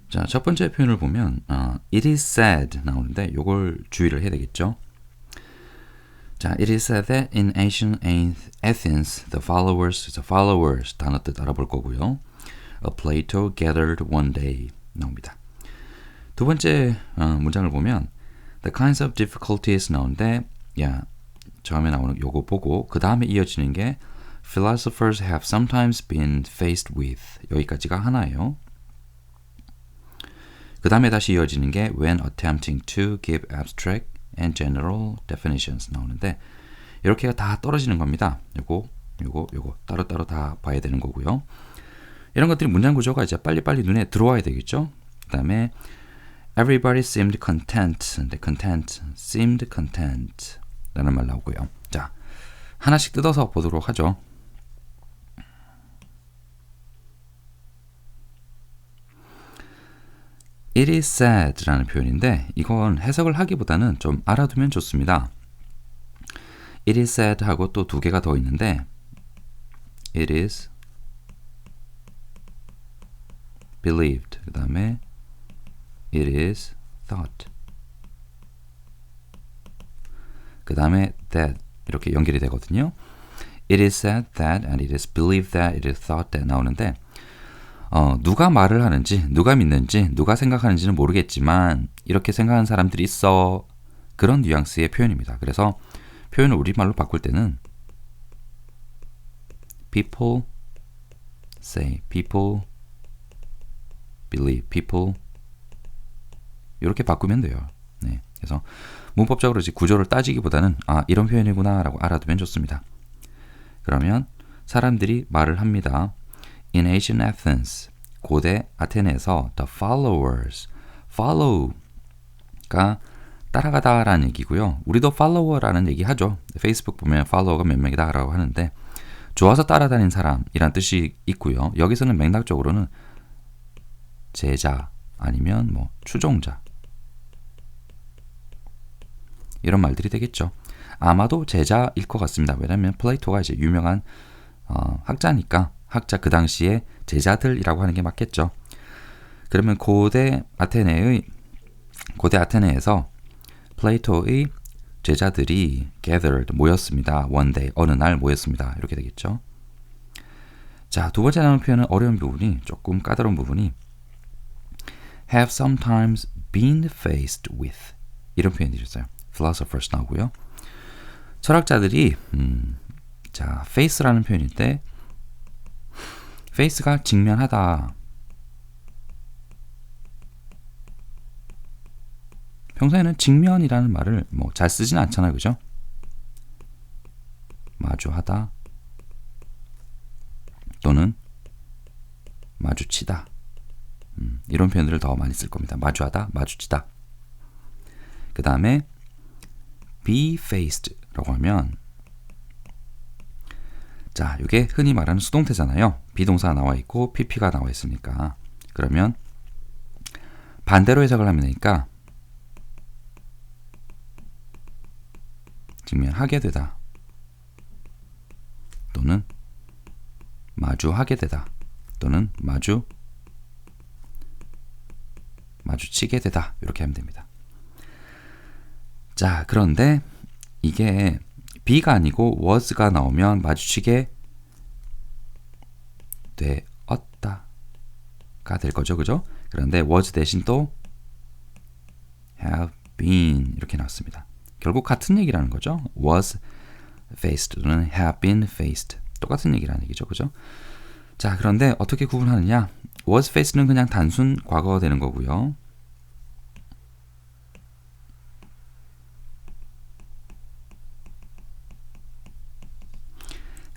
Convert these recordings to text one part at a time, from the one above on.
자, 첫 번째 표현을 보면 it is said 나오는데 요걸 주의를 해야 되겠죠. 자, it is said that in ancient Athens the followers 단어 뜻 알아볼 거고요. A Plato gathered one day 나옵니다. 두 번째 문장을 보면 the kinds of difficulties 나오는데 처음에 나오는 요거 보고 그 다음에 이어지는 게 philosophers have sometimes been faced with 여기까지가 하나예요. 그 다음에 다시 이어지는 게 when attempting to give abstract and general definitions 나오는데 이렇게가 다 떨어지는 겁니다. 요거 따로따로 다 봐야 되는 거고요. 이런 것들이 문장 구조가 이제 빨리빨리 눈에 들어와야 되겠죠. 그 다음에 everybody seemed content. seemed content 라는 말 나오고요. 자, 하나씩 뜯어서 보도록 하죠. It is said 라는 표현인데 이건 해석을 하기보다는 좀 알아두면 좋습니다. It is said 하고 또 두 개가 더 있는데 It is believed 그 다음에 It is thought 그 다음에 that 이렇게 연결이 되거든요. It is said that and it is believed that it is thought that 나오는데 누가 말을 하는지 누가 믿는지 누가 생각하는지는 모르겠지만 이렇게 생각하는 사람들이 있어 그런 뉘앙스의 표현입니다. 그래서 표현을 우리말로 바꿀 때는 people say, people believe, people 이렇게 바꾸면 돼요. 네, 그래서 문법적으로 구조를 따지기보다는 이런 표현이구나 라고 알아두면 좋습니다. 그러면 사람들이 말을 합니다. In ancient Athens, 고대 아테네에서 the followers, follow가 따라가다라는 얘기고요. 우리도 follower라는 얘기 하죠. 페이스북 보면 follower가 몇 명이다 라고 하는데 좋아서 따라다닌 사람이란 뜻이 있고요. 여기서는 맥락적으로는 제자 아니면 추종자 이런 말들이 되겠죠. 아마도 제자일 것 같습니다. 왜냐하면 플레이토가 이제 유명한 학자니까 학자 그 당시에 제자들이라고 하는 게 맞겠죠. 그러면 고대 아테네에서 플레이토의 제자들이 gathered 모였습니다. one day 어느 날 모였습니다. 이렇게 되겠죠. 자, 두 번째 나오는 표현은 어려운 부분이 조금 까다로운 부분이 have sometimes been faced with 이런 표현이 있어요. philosophers 나오고요. 철학자들이 자, face라는 표현인데 face가 직면하다. 평소에는 직면이라는 말을 잘 쓰진 않잖아요. 그죠? 마주하다 또는 마주치다 이런 표현들을 더 많이 쓸 겁니다. 마주하다, 마주치다. 그 다음에 be faced라고 하면 자, 이게 흔히 말하는 수동태잖아요. 비동사가 나와 있고 pp가 나와 있으니까 그러면 반대로 해석을 하면 되니까 직면하게 되다 또는 마주하게 되다 또는 마주치게 되다 이렇게 하면 됩니다. 자, 그런데 이게 be가 아니고 was가 나오면 마주치게 되었다가 될 거죠. 그죠? 그런데 was 대신 또 have been 이렇게 나왔습니다. 결국 같은 얘기라는 거죠. was faced 또는 have been faced 똑같은 얘기라는 얘기죠. 그죠? 자, 그런데 어떻게 구분하느냐? was faced는 그냥 단순 과거가 되는 거고요.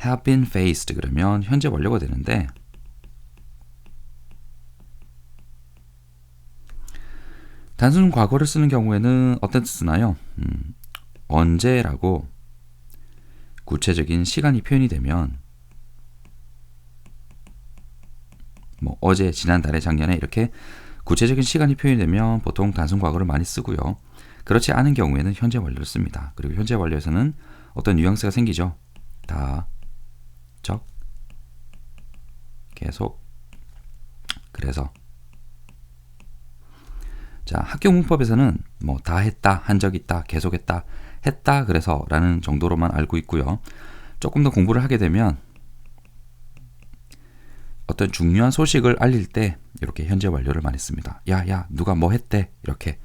have been faced 그러면 현재 완료가 되는데 단순 과거를 쓰는 경우에는 어떤 뜻 쓰나요? 언제라고 구체적인 시간이 표현이 되면 어제, 지난달에, 작년에 이렇게 구체적인 시간이 표현이 되면 보통 단순 과거를 많이 쓰고요. 그렇지 않은 경우에는 현재 완료를 씁니다. 그리고 현재 완료에서는 어떤 뉘앙스가 생기죠. 다, 적, 계속, 그래서 자, 학교 문법에서는 뭐 다 했다, 한 적 있다, 계속했다, 했다 그래서 라는 정도로만 알고 있고요. 조금 더 공부를 하게 되면 어떤 중요한 소식을 알릴 때 이렇게 현재 완료를 많이 씁니다. 야, 누가 뭐 했대 이렇게.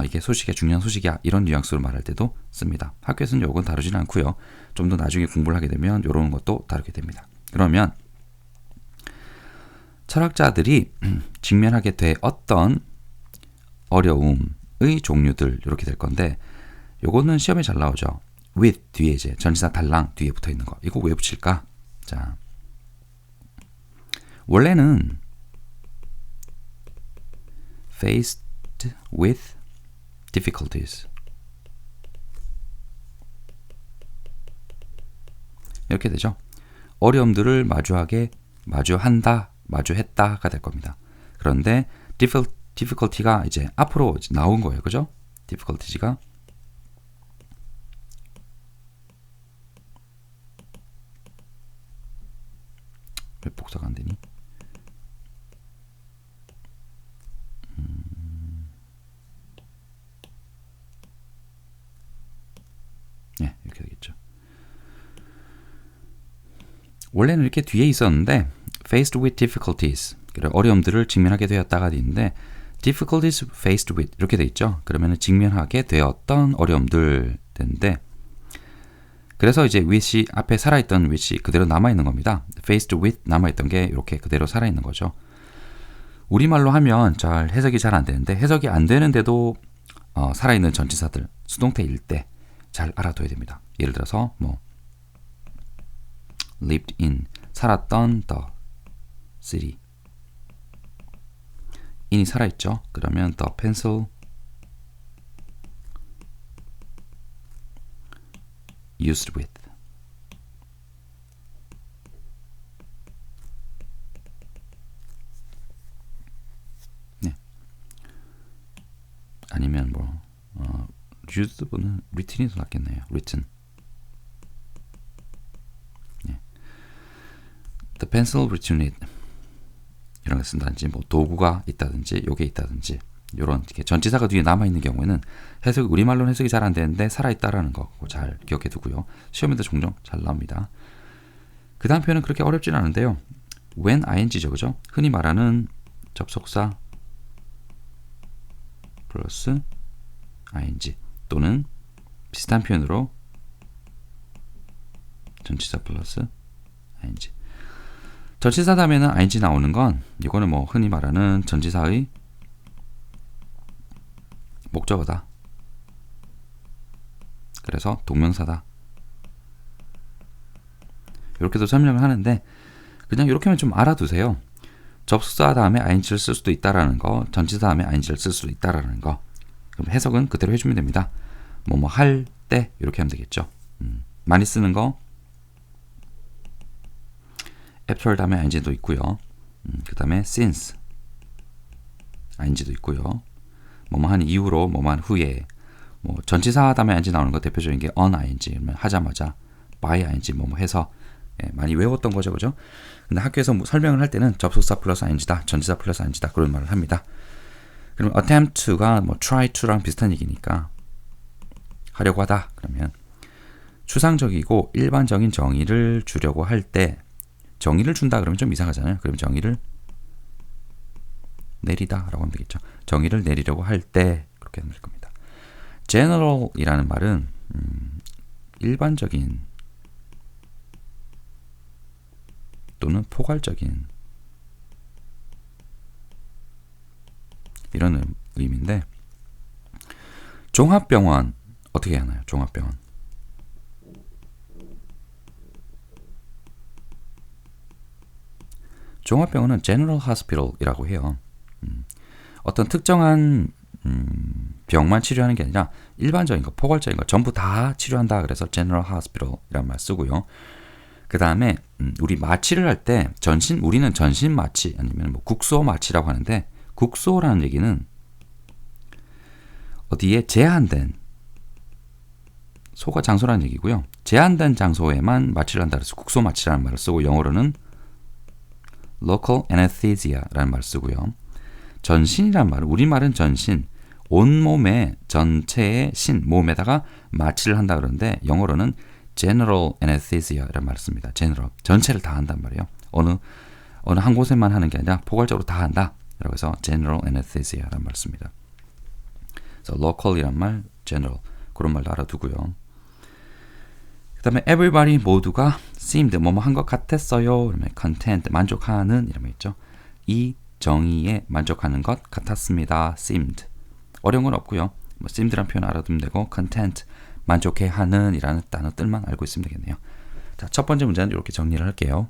이게 소식의 중요한 소식이야 이런 뉘앙스로 말할 때도 씁니다. 학교에서는 이건 다루지는 않고요. 좀 더 나중에 공부를 하게 되면 이런 것도 다루게 됩니다. 그러면 철학자들이 직면하게 돼 어떤 어려움의 종류들 이렇게 될 건데 요거는 시험에 잘 나오죠. with 뒤에 이제 전치사 달랑 뒤에 붙어 있는 거. 이거 왜 붙일까? 자, 원래는 faced with difficulties 이렇게 되죠. 어려움들을 마주한다, 마주했다가 될 겁니다. 그런데 difficulty가 이제 앞으로 나온 거예요. 그죠? difficulties가 왜 복사가 안 되니? 네, 이렇게 되겠죠. 원래는 이렇게 뒤에 있었는데 faced with difficulties 어려움들을 직면하게 되었다가 있는데 difficulties faced with 이렇게 돼 있죠. 그러면 직면하게 되었던 어려움들 되는데 그래서 이제 with이 앞에 살아있던 with이 그대로 남아있는 겁니다. faced with 남아있던 게 이렇게 그대로 살아있는 거죠. 우리말로 하면 잘 해석이 잘 안 되는데 해석이 안 되는데도 살아있는 전치사들 수동태일 때 잘 알아둬야 됩니다. 예를 들어서 뭐 lived in 살았던 the city in이 살아있죠. 그러면 the pencil used with 네. 아니면 뭐 used보다는 written이 더 낫겠네요. written 네. the pencil written it 이런 걸 쓴다든지 뭐 도구가 있다든지 요게 있다든지 요런 전치사가 뒤에 남아있는 경우에는 우리말로는 해석이 잘 안 되는데 살아있다라는 거 잘 기억해 두고요. 시험에도 종종 잘 나옵니다. 그 다음 표현은 그렇게 어렵진 않은데요. when ing죠. 그죠? 흔히 말하는 접속사 플러스 ing 또는 비슷한 표현으로 전치사 플러스 ing 전치사 다음에는 ing 나오는 건 이거는 뭐 흔히 말하는 전치사의 목적어다. 그래서 동명사다. 이렇게도 설명을 하는데 그냥 이렇게만 좀 알아두세요. 접속사 다음에 ing를 쓸 수도 있다라는 거, 전치사 다음에 ing를 쓸 수도 있다라는 거. 그럼 해석은 그대로 해주면 됩니다. 뭐 할 때 이렇게 하면 되겠죠. 많이 쓰는 거 after 다음에 ing도 있고요. 그 다음에 since ing도 있고요. 뭐뭐 한 이후로, 뭐뭐 한 후에, 뭐 전치사 다음에 ing 나오는 거 대표적인 게 on ing, 그러면 하자마자 by ing 뭐뭐 해서 많이 외웠던 거죠, 그죠? 근데 학교에서 뭐 설명을 할 때는 접속사 플러스 ing다, 전치사 플러스 ing다 그런 말을 합니다. 그럼 attempt to가 뭐 try to랑 비슷한 얘기니까 하려고 하다 그러면 추상적이고 일반적인 정의를 주려고 할 때 정의를 준다 그러면 좀 이상하잖아요. 그럼 정의를 내리다 라고 하면 되겠죠. 정의를 내리려고 할 때 그렇게 하면 될 겁니다. general 이라는 말은 일반적인 또는 포괄적인 이런 의미인데 종합병원 어떻게 하나요? 종합병원 종합병원은 general hospital이라고 해요. 어떤 특정한 병만 치료하는 게 아니라 일반적인 거, 포괄적인 거 전부 다 치료한다. 그래서 general hospital이라는 말 쓰고요. 그 다음에 우리 마취를 할 때 우리는 전신 마취 아니면 뭐 국소 마취라고 하는데 국소라는 얘기는 어디에 제한된 소가 장소라는 얘기고요. 제한된 장소에만 마취를 한다. 그래서 국소 마취라는 말을 쓰고 영어로는 local anesthesia라는 말을 쓰고요. 전신이란 말은 우리말은 전신, 온몸에 전체의 몸에다가 마취를 한다 그러는데 영어로는 general anesthesia라는 말을 씁니다. general, 전체를 다 한단 말이에요. 어느 한 곳에만 하는 게 아니라 포괄적으로 다 한다. 라고 해서 general anesthesia라는 말을 씁니다. 그래서 local이란 말, general 그런 말도 알아두고요. 그 다음에 everybody 모두가 seemed 뭐뭐 한 것 같았어요. 그러면 content 만족하는 이런 거 있죠. 이 정의에 만족하는 것 같았습니다. seemed 어려운 건 없고요. 뭐 seemed란 표현 알아두면 되고 content 만족해 하는 이라는 단어들만 알고 있으면 되겠네요. 자, 첫 번째 문제는 이렇게 정리를 할게요.